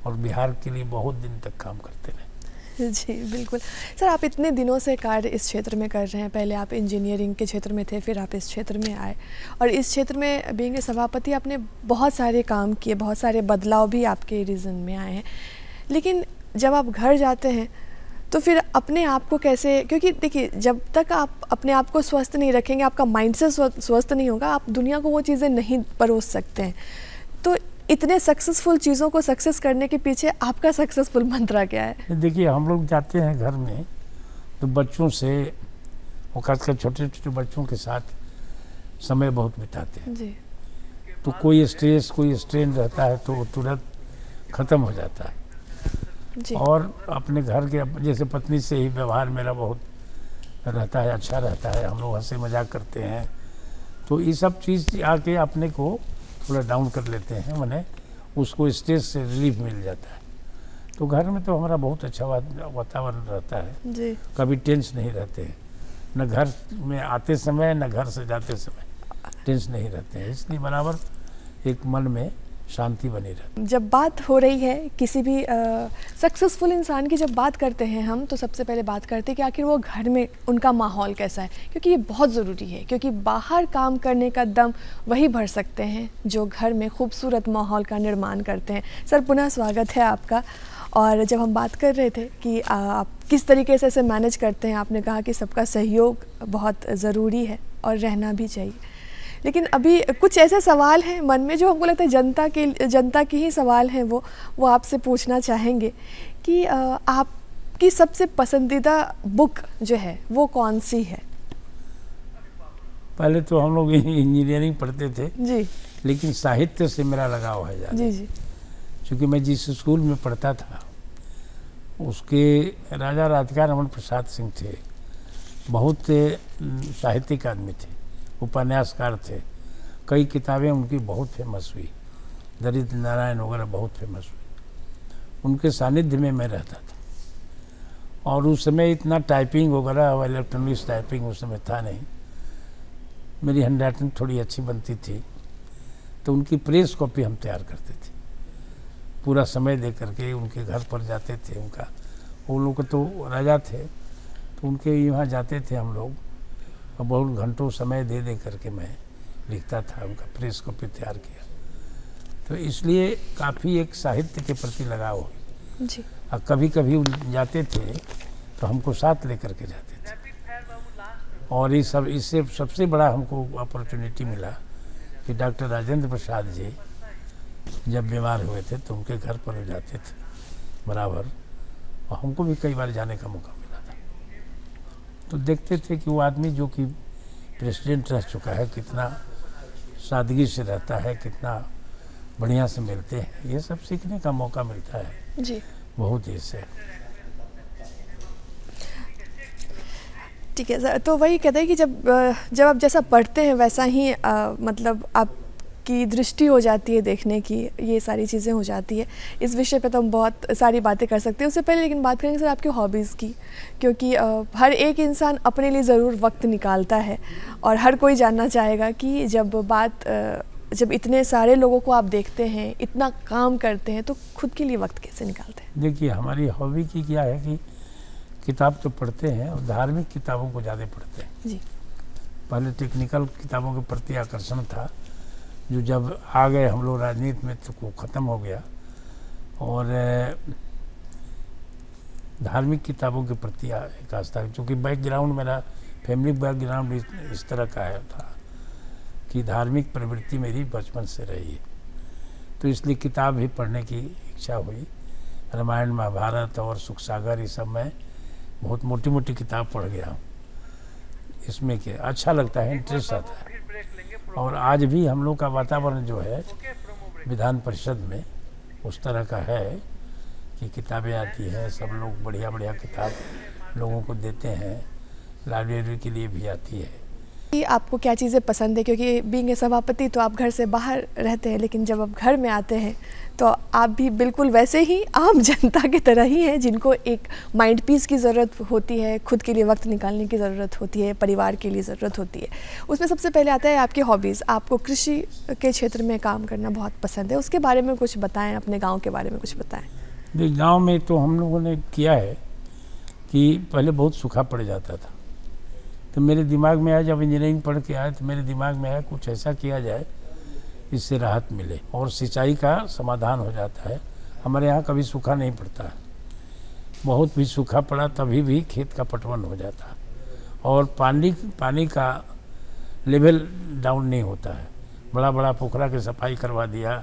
और बिहार के लिए बहुत दिन तक काम करते रहे। जी बिल्कुल। सर, आप इतने दिनों से कार्य इस क्षेत्र में कर रहे हैं, पहले आप इंजीनियरिंग के क्षेत्र में थे, फिर आप इस क्षेत्र में आए, और इस क्षेत्र में बीइंग सभापति आपने बहुत सारे काम किए, बहुत सारे बदलाव भी आपके रीजन में आए हैं। लेकिन जब आप घर जाते हैं तो फिर अपने आप को कैसे, क्योंकि देखिए जब तक आप अपने आप को स्वस्थ नहीं रखेंगे, आपका माइंडसेट स्वस्थ नहीं होगा, आप दुनिया को वो चीज़ें नहीं परोस सकते हैं। तो इतने सक्सेसफुल चीज़ों को सक्सेस करने के पीछे आपका सक्सेसफुल मंत्र क्या है? देखिए, हम लोग जाते हैं घर में तो बच्चों से और खासकर छोटे छोटे बच्चों के साथ समय बहुत बिताते हैं। जी तो कोई स्ट्रेस कोई स्ट्रेन रहता है तो वो तुरंत ख़त्म हो जाता है। जी और अपने घर के जैसे पत्नी से ही व्यवहार मेरा बहुत रहता है, अच्छा रहता है, हम लोग हंसी मजाक करते हैं। तो ये सब चीज़ आके अपने को थोड़ा डाउन कर लेते हैं, मैंने उसको स्ट्रेस से रिलीफ मिल जाता है। तो घर में तो हमारा बहुत अच्छा वातावरण रहता है, जी कभी टेंस नहीं रहते हैं, न घर में आते समय न घर से जाते समय टेंस नहीं रहते हैं, इसलिए बराबर एक मन में शांति बनी रहती है। जब बात हो रही है किसी भी सक्सेसफुल इंसान की, जब बात करते हैं हम, तो सबसे पहले बात करते हैं कि आखिर वो घर में उनका माहौल कैसा है, क्योंकि ये बहुत ज़रूरी है। क्योंकि बाहर काम करने का दम वही भर सकते हैं जो घर में खूबसूरत माहौल का निर्माण करते हैं। सर, पुनः स्वागत है आपका। और जब हम बात कर रहे थे कि आप किस तरीके से इसे मैनेज करते हैं, आपने कहा कि सबका सहयोग बहुत ज़रूरी है और रहना भी चाहिए। लेकिन अभी कुछ ऐसे सवाल हैं मन में जो हमको लगता है जनता की ही सवाल हैं, वो आपसे पूछना चाहेंगे कि आपकी सबसे पसंदीदा बुक जो है वो कौन सी है? पहले तो हम लोग इंजीनियरिंग पढ़ते थे जी लेकिन साहित्य से मेरा लगाव है ज़्यादा। जी जी क्योंकि मैं जिस स्कूल में पढ़ता था उसके राजा राधिका रमन प्रसाद सिंह थे, बहुत साहित्यिक आदमी थे, उपन्यासकार थे। कई किताबें उनकी बहुत फेमस हुई, दरिद्र नारायण वगैरह बहुत फेमस हुई। उनके सानिध्य में मैं रहता था और उस समय इतना टाइपिंग वगैरह इलेक्ट्रॉनिक्स टाइपिंग उस समय था नहीं। मेरी हैंडराइटिंग थोड़ी अच्छी बनती थी तो उनकी प्रेस कॉपी हम तैयार करते थे, पूरा समय दे करके उनके घर पर जाते थे। उनका वो लोग तो राजा थे तो उनके यहाँ जाते थे हम लोग और बहुत घंटों समय दे दे करके मैं लिखता था, उनका प्रेस कॉपी तैयार किया। तो इसलिए काफ़ी एक साहित्य के प्रति लगाव हुई जी। और कभी कभी जाते थे तो हमको साथ लेकर के जाते थे। और ये सब इससे सबसे बड़ा हमको अपॉर्चुनिटी मिला कि डॉक्टर राजेंद्र प्रसाद जी जब बीमार हुए थे तो उनके घर पर जाते थे बराबर, और हमको भी कई बार जाने का मौका मिला था। तो देखते थे कि वो आदमी जो कि प्रेसिडेंट रह चुका है कितना सादगी से रहता है, कितना बढ़िया से मिलते हैं, ये सब सीखने का मौका मिलता है जी बहुत ही से। ठीक है सर, तो वही कहते हैं कि जब आप जैसा पढ़ते हैं वैसा ही मतलब आपकी दृष्टि हो जाती है देखने की, ये सारी चीज़ें हो जाती है। इस विषय पे तो हम बहुत सारी बातें कर सकते हैं। उससे पहले लेकिन बात करेंगे सर आपकी हॉबीज़ की, क्योंकि हर एक इंसान अपने लिए ज़रूर वक्त निकालता है और हर कोई जानना चाहेगा कि जब इतने सारे लोगों को आप देखते हैं, इतना काम करते हैं, तो खुद के लिए वक्त कैसे निकालते हैं? देखिए, हमारी हॉबी की क्या है कि किताब तो पढ़ते हैं और धार्मिक किताबों को ज़्यादा पढ़ते हैं जी। पहले टेक्निकल किताबों के प्रति आकर्षण था, जो जब आ गए हम लोग राजनीति में तो वो ख़त्म हो गया। और धार्मिक किताबों के प्रति एक आस्था, क्योंकि बैकग्राउंड मेरा फैमिली बैकग्राउंड इस तरह का है था कि धार्मिक प्रवृत्ति मेरी बचपन से रही है। तो इसलिए किताब भी पढ़ने की इच्छा हुई। रामायण महाभारत और सुख सागर ये सब मैं बहुत मोटी मोटी किताब पढ़ गया हूँ। इसमें क्या अच्छा लगता है, इंटरेस्ट आता है। और आज भी हम लोग का वातावरण जो है विधान परिषद में उस तरह का है कि किताबें आती हैं, सब लोग बढ़िया बढ़िया किताब लोगों को देते हैं, लाइब्रेरी के लिए भी आती है। आपको क्या चीज़ें पसंद है, क्योंकि बीइंग ए सभापति तो आप घर से बाहर रहते हैं, लेकिन जब आप घर में आते हैं तो आप भी बिल्कुल वैसे ही आम जनता की तरह ही हैं, जिनको एक माइंड पीस की ज़रूरत होती है, खुद के लिए वक्त निकालने की ज़रूरत होती है, परिवार के लिए ज़रूरत होती है। उसमें सबसे पहले आता है आपकी हॉबीज़। आपको कृषि के क्षेत्र में काम करना बहुत पसंद है, उसके बारे में कुछ बताएं, अपने गाँव के बारे में कुछ बताएँ। देख, गाँव में तो हम लोगों ने किया है कि पहले बहुत सूखा पड़ जाता था, तो मेरे दिमाग में आया, जब इंजीनियरिंग पढ़ के आया तो मेरे दिमाग में आया कुछ ऐसा किया जाए इससे राहत मिले और सिंचाई का समाधान हो जाता है। हमारे यहाँ कभी सूखा नहीं पड़ता है, बहुत भी सूखा पड़ा तभी भी खेत का पटवन हो जाता है और पानी का लेवल डाउन नहीं होता है। बड़ा बड़ा पोखरा की सफाई करवा दिया,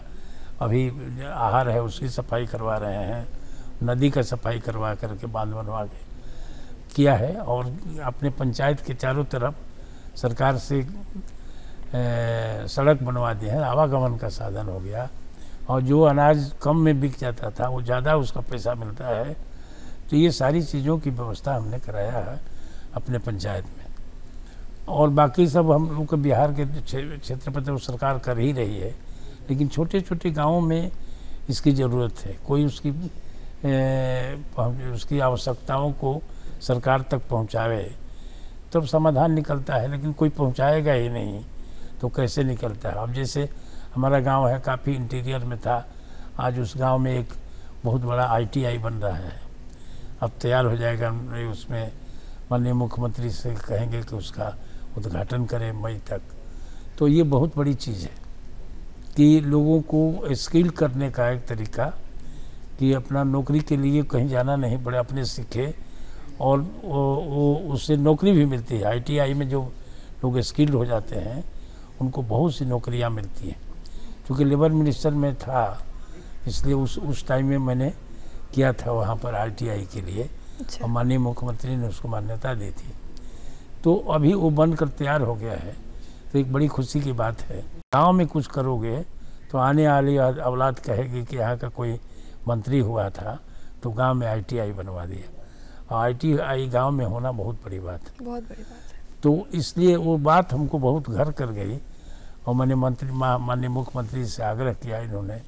अभी आहार है उसकी सफाई करवा रहे हैं, नदी का सफाई करवा करके बांध बनवा के, किया है और अपने पंचायत के चारों तरफ सरकार से सड़क बनवा दी है, आवागमन का साधन हो गया, और जो अनाज कम में बिक जाता था वो ज़्यादा उसका पैसा मिलता है। तो ये सारी चीज़ों की व्यवस्था हमने कराया है अपने पंचायत में। और बाकी सब हम लोग के बिहार के क्षेत्र पर तो सरकार कर ही रही है, लेकिन छोटे छोटे गाँवों में इसकी ज़रूरत है। कोई उसकी आवश्यकताओं को सरकार तक पहुंचावे तब समाधान निकलता है, लेकिन कोई पहुंचाएगा ही नहीं तो कैसे निकलता है। अब जैसे हमारा गांव है, काफ़ी इंटीरियर में था, आज उस गांव में एक बहुत बड़ा ITI बन रहा है, अब तैयार हो जाएगा। उसमें माननीय मुख्यमंत्री से कहेंगे कि उसका उद्घाटन करें मई तक। तो ये बहुत बड़ी चीज़ है कि लोगों को स्किल करने का एक तरीका, कि अपना नौकरी के लिए कहीं जाना नहीं पड़े, अपने सीखे और उससे नौकरी भी मिलती है। ITI में जो लोग स्किल्ड हो जाते हैं उनको बहुत सी नौकरियां मिलती हैं। क्योंकि लेबर मिनिस्टर में था, इसलिए उस टाइम में मैंने किया था वहाँ पर ITI के लिए। अच्छा। और माननीय मुख्यमंत्री ने उसको मान्यता दी थी, तो अभी वो बनकर तैयार हो गया है। तो एक बड़ी खुशी की बात है। गांव में कुछ करोगे तो आने वाली औलाद कहेगी कि यहाँ का कोई मंत्री हुआ था तो गांव में ITI बनवा दिया। और ITI गांव में होना बहुत बड़ी बात है, बहुत बड़ी बात है। तो इसलिए वो बात हमको बहुत घर कर गई और मैंने माननीय मुख्यमंत्री से आग्रह किया, इन्होंने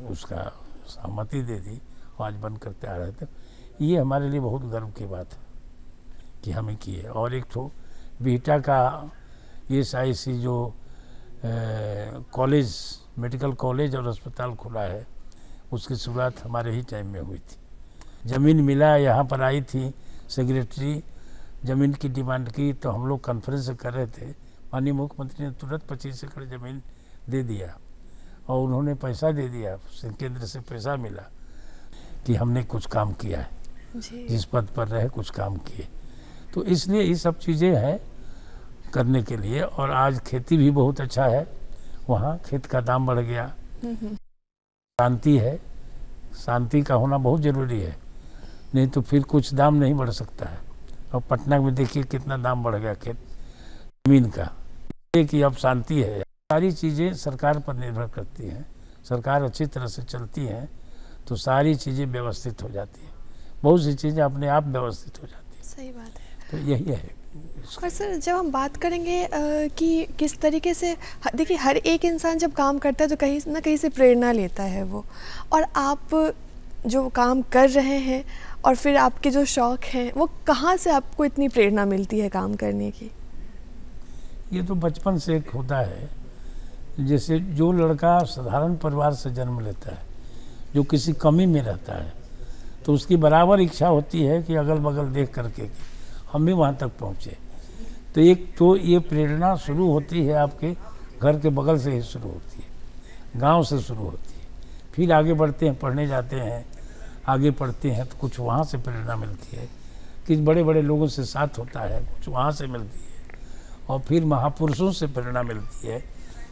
उसका सहमति दे दी और आज बन कर तैयार है। तो ये हमारे लिए बहुत गर्व की बात है कि हमें किए। और एक तो बीटा का SIC जो कॉलेज, मेडिकल कॉलेज और अस्पताल खुला है, उसकी शुरुआत हमारे ही टाइम में हुई थी। ज़मीन मिला, यहाँ पर आई थी सेक्रेटरी, ज़मीन की डिमांड की, तो हम लोग कॉन्फ्रेंस कर रहे थे, माननीय मुख्यमंत्री ने तुरंत 25 एकड़ ज़मीन दे दिया और उन्होंने पैसा दे दिया, केंद्र से पैसा मिला कि हमने कुछ काम किया है, जिस पद पर रहे कुछ काम किए। तो इसलिए ये सब चीज़ें हैं करने के लिए। और आज खेती भी बहुत अच्छा है, वहाँ खेत का दाम बढ़ गया, शांति है, शांति का होना बहुत ज़रूरी है, नहीं तो फिर कुछ दाम नहीं बढ़ सकता है। और पटना में देखिए कितना दाम बढ़ गया खेत ज़मीन का, ये कि अब शांति है। सारी चीज़ें सरकार पर निर्भर करती हैं, सरकार अच्छी तरह से चलती हैं तो सारी चीज़ें व्यवस्थित हो जाती हैं, बहुत सी चीज़ें अपने आप व्यवस्थित हो जाती हैं। सही बात है। तो यही है। और सर जब हम बात करेंगे कि किस तरीके से, देखिए हर एक इंसान जब काम करता है तो कहीं ना कहीं से प्रेरणा लेता है वो, और आप जो काम कर रहे हैं और फिर आपके जो शौक़ हैं वो कहाँ से आपको इतनी प्रेरणा मिलती है काम करने की? ये तो बचपन से एक होता है। जैसे जो लड़का साधारण परिवार से जन्म लेता है, जो किसी कमी में रहता है, तो उसकी बराबर इच्छा होती है कि अगल बगल देख करके कि हम भी वहाँ तक पहुँचे। तो एक तो ये प्रेरणा शुरू होती है आपके घर के बगल से ही शुरू होती है, गांव से शुरू होती है, फिर आगे बढ़ते हैं, पढ़ने जाते हैं, आगे पढ़ते हैं तो कुछ वहाँ से प्रेरणा मिलती है कि बड़े बड़े लोगों से साथ होता है, कुछ वहाँ से मिलती है। और फिर महापुरुषों से प्रेरणा मिलती है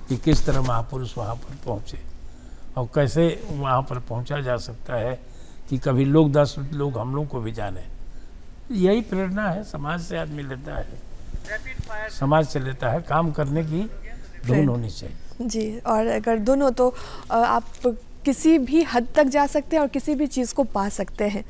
कि किस तरह महापुरुष वहाँ पर पहुँचे और कैसे वहाँ पर पहुँचा जा सकता है कि कभी लोग 10 लोग हम लोग को भी जाने। यही प्रेरणा है, समाज से आदमी लेता है, समाज से लेता है, काम करने की धुन होनी चाहिए। जी, और अगर दोनों तो आप किसी भी हद तक जा सकते हैं और किसी भी चीज़ को पा सकते हैं।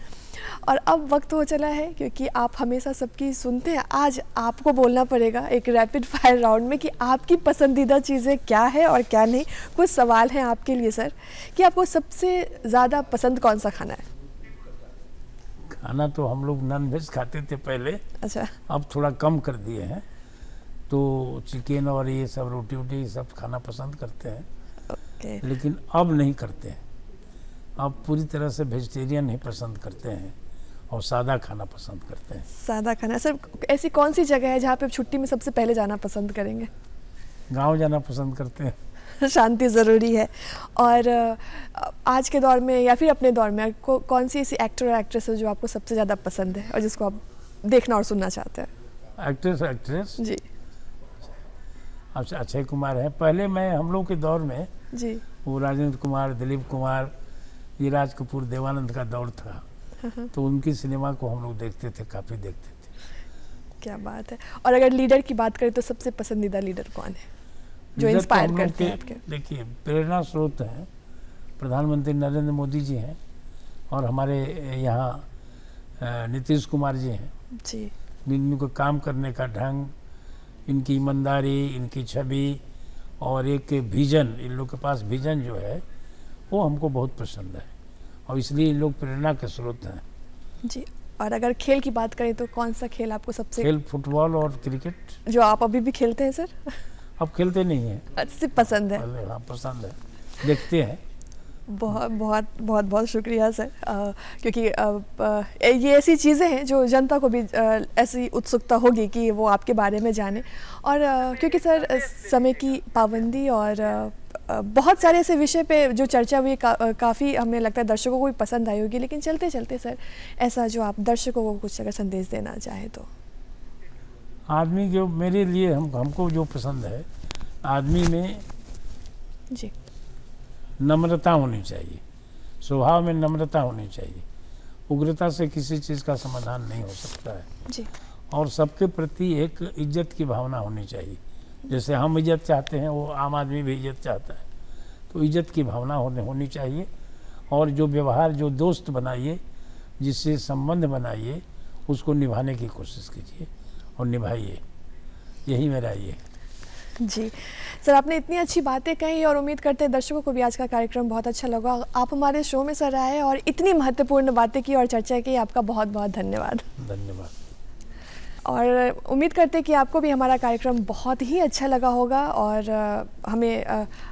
और अब वक्त हो चला है, क्योंकि आप हमेशा सबकी सुनते हैं, आज आपको बोलना पड़ेगा एक रैपिड फायर राउंड में कि आपकी पसंदीदा चीज़ें क्या है और क्या नहीं। कुछ सवाल हैं आपके लिए सर, कि आपको सबसे ज़्यादा पसंद कौन सा खाना है? खाना तो हम लोग नॉन वेज खाते थे पहले, अच्छा, अब थोड़ा कम कर दिए हैं, तो चिकन और ये सब रोटी वोटी सब खाना पसंद करते हैं। ओके। लेकिन अब नहीं करते हैं, अब पूरी तरह से वेजिटेरियन ही पसंद करते हैं और सादा खाना पसंद करते हैं। सादा खाना। सर ऐसी कौन सी जगह है जहाँ पे आप छुट्टी में सबसे पहले जाना पसंद करेंगे? गांव जाना पसंद करते हैं। शांति ज़रूरी है। और आज के दौर में या फिर अपने दौर में कौन सी ऐसी एक्टर और एक्ट्रेस है जो आपको सबसे ज़्यादा पसंद है और जिसको आप देखना और सुनना चाहते हैं? एक्ट्रेस जी, अब अक्षय कुमार है। पहले मैं हम लोग के दौर में जी, वो राजेंद्र कुमार, दिलीप कुमार, ये राज कपूर, देवानंद का दौर था। तो उनकी सिनेमा को हम लोग देखते थे, काफ़ी देखते थे। क्या बात है। और अगर लीडर की बात करें तो सबसे पसंदीदा लीडर कौन है जो इंस्पायर करते हैं आपके? देखिए, प्रेरणा स्रोत हैं प्रधानमंत्री नरेंद्र मोदी जी हैं, और हमारे यहाँ नीतीश कुमार जी हैं जी। इनको काम करने का ढंग, इनकी ईमानदारी, इनकी छवि और एक विजन, इन लोग के पास विजन जो है वो हमको बहुत पसंद है, और इसलिए इन लोग प्रेरणा के स्रोत हैं जी। और अगर खेल की बात करें तो कौन सा खेल आपको सबसे? खेल फुटबॉल और क्रिकेट। जो आप अभी भी खेलते हैं सर? अब खेलते नहीं हैं। सिर्फ पसंद है? हाँ, पसंद है, देखते हैं। बहुत बहुत बहुत बहुत शुक्रिया सर, क्योंकि ये ऐसी चीज़ें हैं जो जनता को भी ऐसी उत्सुकता होगी कि वो आपके बारे में जाने। और क्योंकि सर समय की पाबंदी और बहुत सारे ऐसे विषय पे जो चर्चा हुई काफ़ी हमें लगता है दर्शकों को भी पसंद आई होगी, लेकिन चलते चलते सर ऐसा जो आप दर्शकों को कुछ अगर संदेश देना चाहें तो? आदमी जो मेरे लिए हमको जो पसंद है, आदमी में जी नम्रता होनी चाहिए, स्वभाव में नम्रता होनी चाहिए। उग्रता से किसी चीज़ का समाधान नहीं हो सकता है जी। और सबके प्रति एक इज्जत की भावना होनी चाहिए। जैसे हम इज्जत चाहते हैं, वो आम आदमी भी इज्जत चाहता है, तो इज्जत की भावना होनी चाहिए। और जो व्यवहार, जो दोस्त बनाइए, जिससे संबंध बनाइए, उसको निभाने की कोशिश कीजिए और निभाइए। यही मेरा ये। जी सर, आपने इतनी अच्छी बातें कही और उम्मीद करते हैं दर्शकों को भी आज का कार्यक्रम बहुत अच्छा लगा। आप हमारे शो में सर आए और इतनी महत्वपूर्ण बातें की और चर्चा की, आपका बहुत बहुत धन्यवाद। धन्यवाद। और उम्मीद करते हैं कि आपको भी हमारा कार्यक्रम बहुत ही अच्छा लगा होगा। और हमें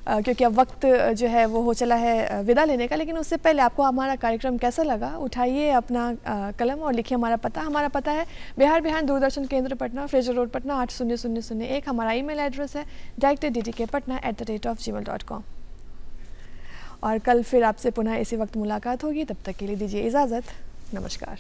क्योंकि अब वक्त जो है वो हो चला है विदा लेने का, लेकिन उससे पहले आपको हमारा कार्यक्रम कैसा लगा, उठाइए अपना कलम और लिखिए हमारा पता। हमारा पता है बिहार बिहान दूरदर्शन केंद्र पटना, फ्रेजर रोड पटना 80001। हमारा ईमेल एड्रेस है director@ddkpatna@gmail.com। और कल फिर आपसे पुनः इसी वक्त मुलाकात होगी, तब तक के लिए दीजिए इजाज़त। नमस्कार।